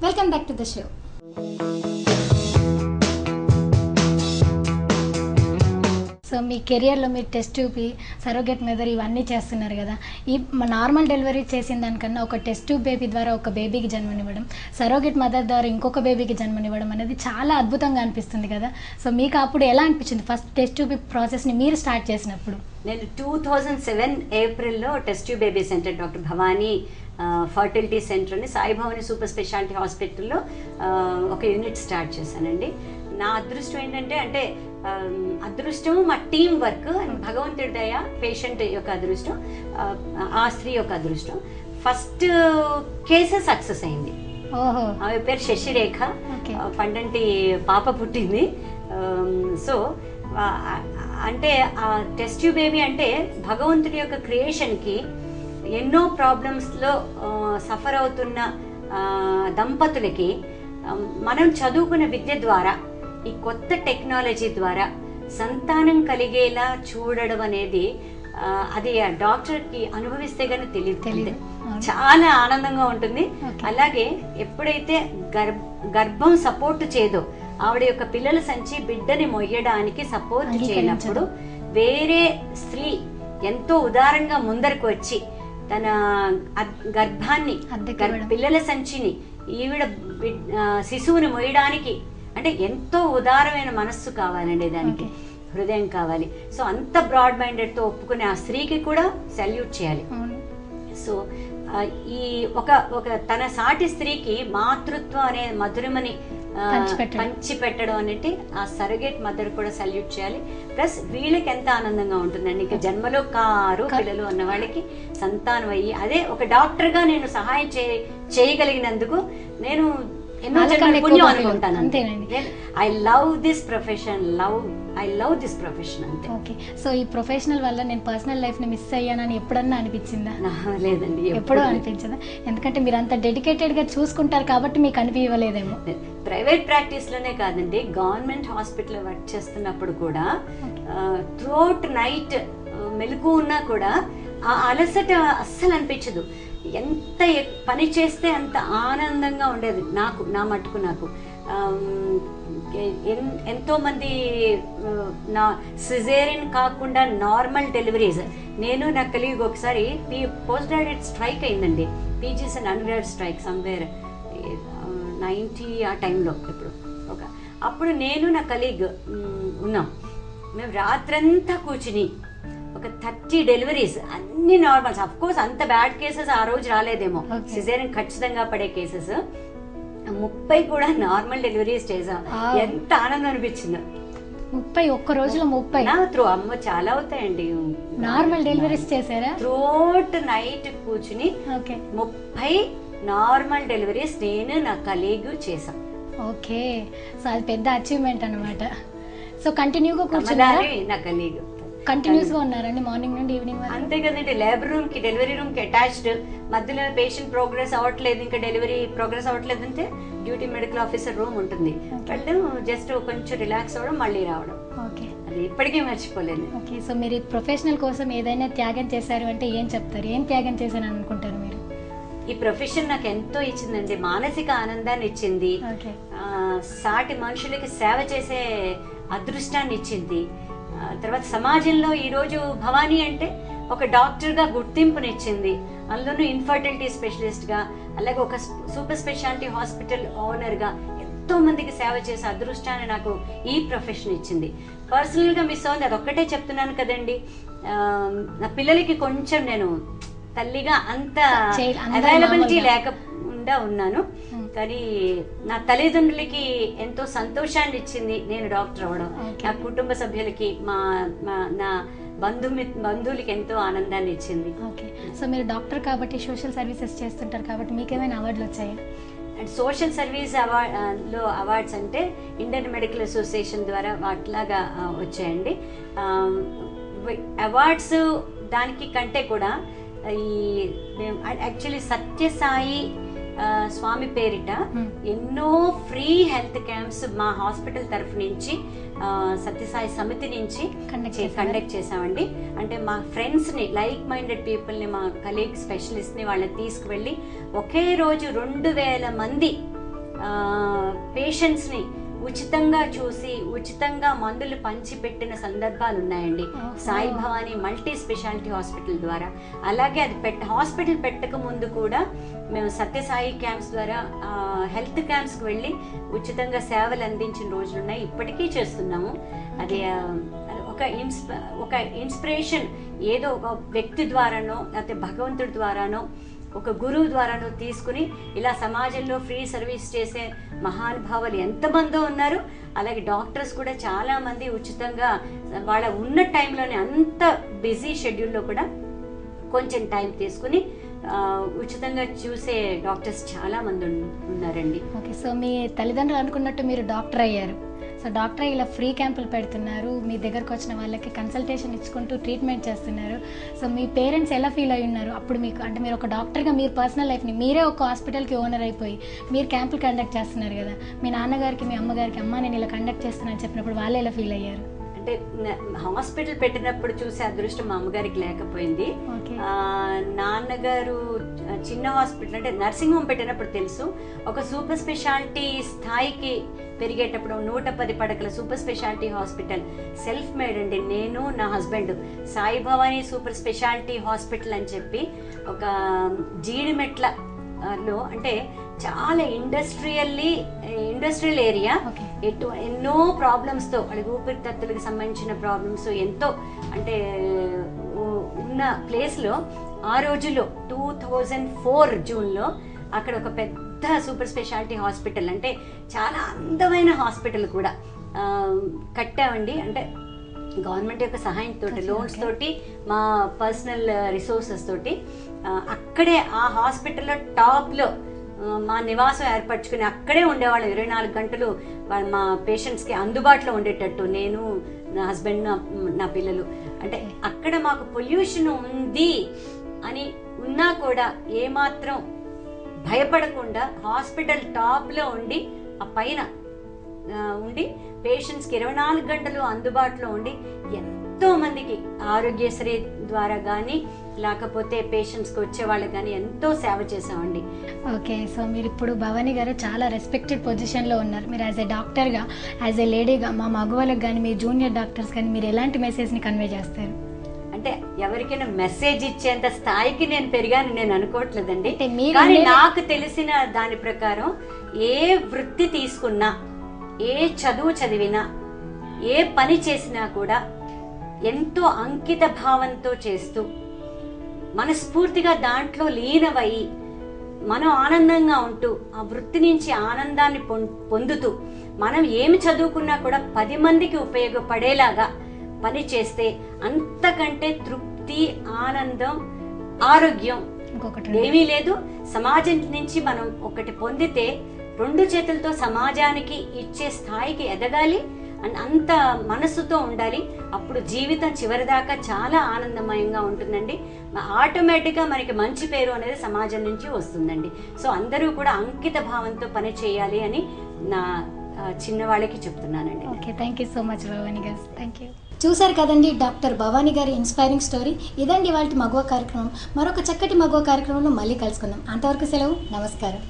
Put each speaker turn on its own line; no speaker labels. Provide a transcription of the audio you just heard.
Welcome back to the show. So మీ కెరియర్లో మీరు టెస్ట్ ట్యూబ్, సరోగేట్ మదర్ ఇవన్నీ చేస్తున్నారు కదా. ఈ నార్మల్ డెలివరీ చేసిన దానికన్నా ఒక టెస్ట్ ట్యూబ్ బేబీ ద్వారా ఒక బేబీకి జన్మనివ్వడం, సరోగేట్ మదర్ ద్వారా ఇంకొక బేబీకి జన్మనివ్వడం అనేది చాలా అద్భుతంగా అనిపిస్తుంది కదా. సో మీకు అప్పుడు ఎలా అనిపించింది ఫస్ట్ టెస్ట్ ట్యూబ్ ప్రాసెస్ని మీరు స్టార్ట్ చేసినప్పుడు?
నేను 2007 ఏప్రిల్లో test tube baby centre doctor Bhavani fertility centre అని సాయిభవాని సూపర్ స్పెషాలిటీ హాస్పిటల్లో ఒక యూనిట్ స్టార్ట్ చేశానండి. నా అదృష్టం ఏంటంటే అదృష్టం మా టీం వర్క్, భగవంతుడి దయ, పేషెంట్ యొక్క అదృష్టం, ఆ స్త్రీ యొక్క అదృష్టం. ఫస్ట్ కేసెస్ సక్సెస్ అయింది. ఆమె పేరు శశిరేఖ, పండంటి పాప పుట్టింది. సో అంటే ఆ టెస్ట్ ట్యూబ్ బేబీ అంటే భగవంతుడి యొక్క క్రియేషన్కి ఎన్నో ప్రాబ్లమ్స్లో సఫర్ అవుతున్న దంపతులకి మనం చదువుకున్న విద్య ద్వారా, ఈ కొత్త టెక్నాలజీ ద్వారా సంతానం కలిగేలా చూడడం అనేది అది ఆ డాక్టర్కి అనుభవిస్తే గానీ తెలియదు. చాలా ఆనందంగా ఉంటుంది. అలాగే ఎప్పుడైతే గర్భం సపోర్ట్ చేయదో, ఆవిడ యొక్క పిల్లల సంచి బిడ్డని మొయ్యడానికి సపోర్ట్ చేయనప్పుడు వేరే స్త్రీ ఎంతో ఉదారంగా ముందరకు వచ్చి తన గర్భాన్ని, పిల్లల సంచిని, ఈవిడ శిశువుని మొయ్యడానికి, అంటే ఎంతో ఉదారమైన మనస్సు కావాలండి, దానికి హృదయం కావాలి. సో అంత బ్రాడ్ మైండెడ్ తో ఒప్పుకునే ఆ స్త్రీకి కూడా సెల్యూట్ చేయాలి. సో ఈ ఒక తన సాటి స్త్రీకి మాతృత్వం అనే మధురమని పంచి పెట్టడం అనేది ఆ సరగేట్ మదర్ కూడా సెల్యూట్ చేయాలి. ప్లస్ వీళ్ళకి ఎంత ఆనందంగా ఉంటుందండి, ఇక జన్మలో కారు పిల్లలు అన్న వాళ్ళకి సంతానం అయ్యి, అదే ఒక డాక్టర్ గా నేను సహాయం చేయగలిగినందుకు నేను ఎన్నో పుణ్యం అనుకుంటాను. ఐ లవ్ దిస్ ప్రొఫెషన్ అంతే.
ఓకే. సో ఈ ప్రొఫెషనల్ వల్ల నేను పర్సనల్ లైఫ్ ని మిస్ అయ్యానని ఎప్పుడన్నా అనిపించిందా?
లేదండి,
ఎప్పుడూ అనిపించదా? ఎందుకంటే మీరు అంత డెడికేటెడ్ గా చూసుకుంటారు కాబట్టి మీకు అనిపించలేదేమో.
ప్రైవేట్ ప్రాక్టీస్ లోనే కాదండి, గవర్నమెంట్ హాస్పిటల్ వర్క్ చేస్తున్నప్పుడు కూడా త్రూఅవుట్ నైట్ మెలకు ఉన్నా కూడా ఆ అలసట అస్సలు అనిపించదు. ఎంత పని చేస్తే అంత ఆనందంగా ఉండేది నా మట్టుకు. నాకు ఎంతో మంది నా సిజేరియన్ కాకుండా నార్మల్ డెలివరీస్, నేను నా కలిగి ఒకసారి పోస్ట్ గ్రాడ్యుయేట్ స్ట్రైక్ అయిందండి, PGs and under graduate strike somewhere 90 ఆ టైంలో. అప్పుడు నేను నా కలీగ్ ఉన్నాం. మేము రాత్రంతా కూర్చుని ఒక 30 డెలివరీస్, అన్ని నార్మల్స్. అఫ్ కోర్స్ అంత బ్యాడ్ కేసెస్ ఆ రోజు రాలేదేమో, సిజేరియన్ ఖచ్చితంగా పడే కేసెస్ 30 కూడా నార్మల్ డెలివరీస్ చేసాం. ఎంత ఆనందం అనిపించిందో.
30 ఒక్క రోజులో 30?
అమ్మ చాలా అవుతాయండి.
నార్మల్ డెలివరీస్ చేశారా?
త్రూఅవుట్ నైట్ కూర్చుని 30 నార్మల్ డెలివరీస్ నేను నా కలీగ్ చేసాం.
ఓకే. సో అది పెద్ద అచీవ్మెంట్ అన్నమాట. సో కంటిన్యూగా కూర్చున్నారా?
నా కలీగ్
కంటిన్యూస్ గా ఉన్నారండి మార్నింగ్ నుండి ఈవినింగ్ వరకు?
అంతే కదండి. లేబర్ రూమ్ కి, డెలివరీ రూమ్ కి అటాచ్డ్. మధ్యలో పేషెంట్ ప్రోగ్రెస్ అవ్వట్లేదు, ఇంకా డెలివరీ ప్రోగ్రెస్ అవ్వట్లేదు అంటే డ్యూటీ మెడికల్ ఆఫీసర్ రూమ్ ఉంటుంది. వాళ్ళు జస్ట్ కొంచెం రిలాక్స్ అవ్వడం, మళ్ళీ రావడం.
ఓకే.
అది ఇప్పటికీ మర్చిపోలేదు.
ఓకే. సో మీరు ప్రొఫెషనల్ కోసం ఏదైనా త్యాగం చేశారు అంటే ఏం చెప్తారు? ఏం త్యాగం చేశాను అనుకుంటారు మీరు?
ఈ ప్రొఫెషన్ నాకు ఎంతో ఇచ్చిందండి, మానసిక ఆనందాన్ని ఇచ్చింది, సాటి మనుషులకి సేవ చేసే అదృష్టాన్ని ఇచ్చింది. తర్వాత సమాజంలో ఈరోజు భవానీ అంటే ఒక డాక్టర్గా గుర్తింపునిచ్చింది. అందులోనూ ఇన్ఫర్టిలిటీ స్పెషలిస్ట్గా, అలాగే ఒక సూపర్ స్పెషాలిటీ హాస్పిటల్ ఓనర్గా ఎంతో మందికి సేవ చేసే అదృష్టాన్ని నాకు ఈ ప్రొఫెషన్ ఇచ్చింది. పర్సనల్గా మిస్ అవుతుంది, అదొక్కటే చెప్తున్నాను కదండి. నా పిల్లలకి కొంచెం నేను తల్లిగా అంత అవైలబిలిటీ లేకుండా ఉన్నాను, కానీ నా తల్లిదండ్రులకి ఎంతో సంతోషాన్ని ఇచ్చింది నేను డాక్టర్ అవ్వడం. నా కుటుంబ సభ్యులకి, నా బంధువులకి ఎంతో ఆనందాన్ని ఇచ్చింది.
ఓకే. సో మీరు డాక్టర్ కాబట్టి సోషల్ సర్వీసెస్ చేస్తుంటారు కాబట్టి మీకు ఏమైనా అవార్డులు వచ్చాయా?
అండ్ సోషల్ సర్వీస్ లో అవార్డ్స్ అంటే ఇండియన్ మెడికల్ అసోసియేషన్ ద్వారా వాటిలాగా వచ్చాయండి. అవార్డ్స్ దానికి కంటే కూడా మేము యాక్చువల్లీ సత్యసాయి స్వామి పేరిట ఎన్నో ఫ్రీ హెల్త్ క్యాంప్స్ మా హాస్పిటల్ తరఫు నుంచి సత్యసాయి సమితి నుంచి
Conduct
కండక్ట్ చేసామండి. అంటే మా ఫ్రెండ్స్ని, లైక్ మైండెడ్ పీపుల్ని, మా కలీగ్ స్పెషలిస్ట్ని వాళ్ళని తీసుకువెళ్ళి ఒకే రోజు 2000 మంది పేషెంట్స్ని ఉచితంగా చూసి ఉచితంగా మందులు పంచిపెట్టిన సందర్భాలు ఉన్నాయండి Sai Bhavani multi speciality hospital ద్వారా. అలాగే అది హాస్పిటల్ పెట్టక ముందు కూడా మేము సత్యసాయి క్యాంప్స్ ద్వారా హెల్త్ క్యాంప్స్కి వెళ్ళి ఉచితంగా సేవలు అందించిన రోజులు ఉన్నాయి, ఇప్పటికీ చేస్తున్నాము. అది ఒక ఇన్స్పిరేషన్, ఏదో ఒక వ్యక్తి ద్వారానో లేకపోతే భగవంతుడి ద్వారానో ఒక గురువు ద్వారానో తీసుకుని ఇలా సమాజంలో ఫ్రీ సర్వీస్ చేసే మహానుభావులు ఎంతమందో ఉన్నారు. అలాగే డాక్టర్స్ కూడా చాలా మంది ఉచితంగా వాళ్ళ ఉన్న టైంలోనే, అంత బిజీ షెడ్యూల్లో కూడా కొంచెం టైం తీసుకుని ఉచితంగా చూసే డాక్టర్స్ చాలా మంది ఉన్నారండి.
ఓకే, సో మీ తల్లిదండ్రులు అనుకున్నట్టు మీరు డాక్టర్ అయ్యారు. సో డాక్టర్ ఇలా ఫ్రీ క్యాంపులు పెడుతున్నారు, మీ దగ్గరకు వచ్చిన వాళ్ళకి కన్సల్టేషన్ ఇచ్చుకుంటూ ట్రీట్మెంట్ చేస్తున్నారు. సో మీ పేరెంట్స్ ఎలా ఫీల్ అయి ఉన్నారు అప్పుడు మీకు? అంటే మీరు ఒక డాక్టర్గా మీరు పర్సనల్ లైఫ్ని మీరే ఒక హాస్పిటల్కి ఓనర్ అయిపోయి మీరు క్యాంపులు కండక్ట్ చేస్తున్నారు కదా, మీ నాన్నగారికి మీ అమ్మగారికి అమ్మ నేను ఇలా కండక్ట్ చేస్తున్నాను చెప్పినప్పుడు వాళ్ళు ఎలా ఫీల్ అయ్యారు?
అంటే హాస్పిటల్ పెట్టినప్పుడు చూసే అదృష్టం మా అమ్మగారికి లేకపోయింది. నాన్నగారు చిన్న హాస్పిటల్ అంటే నర్సింగ్ హోమ్ పెట్టినప్పుడు తెలుసు. ఒక సూపర్ స్పెషాలిటీ స్థాయికి పెరిగేటప్పుడు 110 పడకల super speciality hospital self made అండి. నేను నా husband Sai Bhavani super speciality hospital అని చెప్పి ఒక జీడిమెట్ల లో, అంటే చాలా ఇండస్ట్రియల్ ఏరియా, ఎన్నో ప్రాబ్లమ్స్ తో, ఊపిరితిత్తులకు సంబంధించిన ప్రాబ్లమ్స్ ఎంతో అంటే ఉన్న ప్లేస్ లో ఆ రోజుల్లో 2004 జూన్లో అక్కడ ఒక పెద్ద సూపర్ స్పెషాలిటీ హాస్పిటల్, అంటే చాలా అందమైన హాస్పిటల్ కూడా కట్టామండి. అంటే గవర్నమెంట్ యొక్క సహాయంతో, లోన్స్ తోటి, మా పర్సనల్ రిసోర్సెస్ తోటి అక్కడే ఆ హాస్పిటల్లో టాప్లో మా నివాసం ఏర్పరచుకుని అక్కడే ఉండేవాళ్ళం. 24 గంటలు మా పేషెంట్స్కి అందుబాటులో ఉండేటట్టు, నేను నా హస్బెండ్ నా పిల్లలు. అంటే అక్కడ మాకు పొల్యూషన్ ఉంది అని ఉన్నా కూడా ఏమాత్రం భయపడకుండా హాస్పిటల్ టాప్లో ఉండి ఆ పైన ఉండి పేషెంట్స్కి 24 గంటలు అందుబాటులో ఉండి ఎంతో మందికి ఆరోగ్యశ్రీ ద్వారా కానీ లేకపోతే పేషెంట్స్కి వచ్చే వాళ్ళకి కానీ ఎంతో సేవ చేసామండి.
ఓకే, సో మీరు ఇప్పుడు భవానీ గారు చాలా రెస్పెక్టెడ్ పొజిషన్లో ఉన్నారు. మీరు యాజ్ ఏ డాక్టర్గా, యాజ్ ఏ లేడీగా మా మగవాళ్ళకి కానీ మీ జూనియర్ డాక్టర్స్ కానీ మీరు ఎలాంటి మెసేజ్ని కన్వే చేస్తారు?
అంటే ఎవరికైనా మెసేజ్ ఇచ్చేంత స్థాయికి నేను పెరిగాను నేను అనుకోవట్లేదండి. కానీ నాకు తెలిసిన దాని ప్రకారం ఏ వృత్తి తీసుకున్నా, ఏ చదువు చదివినా, ఏ పని చేసినా కూడా ఎంతో అంకిత భావంతో చేస్తూ మనస్ఫూర్తిగా దాంట్లో లీనమై మనం ఆనందంగా ఉంటూ ఆ వృత్తి నుంచి ఆనందాన్ని పొందుతూ మనం ఏమి చదువుకున్నా కూడా 10 మందికి ఉపయోగపడేలాగా పని చేస్తే అంతకంటే తృప్తి, ఆనందం, ఆరోగ్యం ఏమీ లేదు. సమాజం నుంచి మనం ఒకటి పొందితే 2 చేతులతో సమాజానికి ఇచ్చే స్థాయికి ఎదగాలి, అంత మనసుతో ఉండాలి. అప్పుడు జీవితం చివరిదాకా చాలా ఆనందమయంగా ఉంటుందండి. ఆటోమేటిక్గా మనకి మంచి పేరు అనేది సమాజం నుంచి వస్తుందండి. సో అందరూ కూడా అంకిత భావంతో పని చేయాలి అని నా చిన్నవాళ్ళకి చెప్తున్నానండి.
Okay, thank you so much Bhavani గారు. Thank you. చూసారు కదండి డాక్టర్ భవానీ గారి ఇన్స్పైరింగ్ స్టోరీ. ఇదండి వాళ్ళ మగువ కార్యక్రమం. మరొక చక్కటి మగువ కార్యక్రమంలో మళ్ళీ కలుసుకుందాం. అంతవరకు సెలవు, నమస్కారం.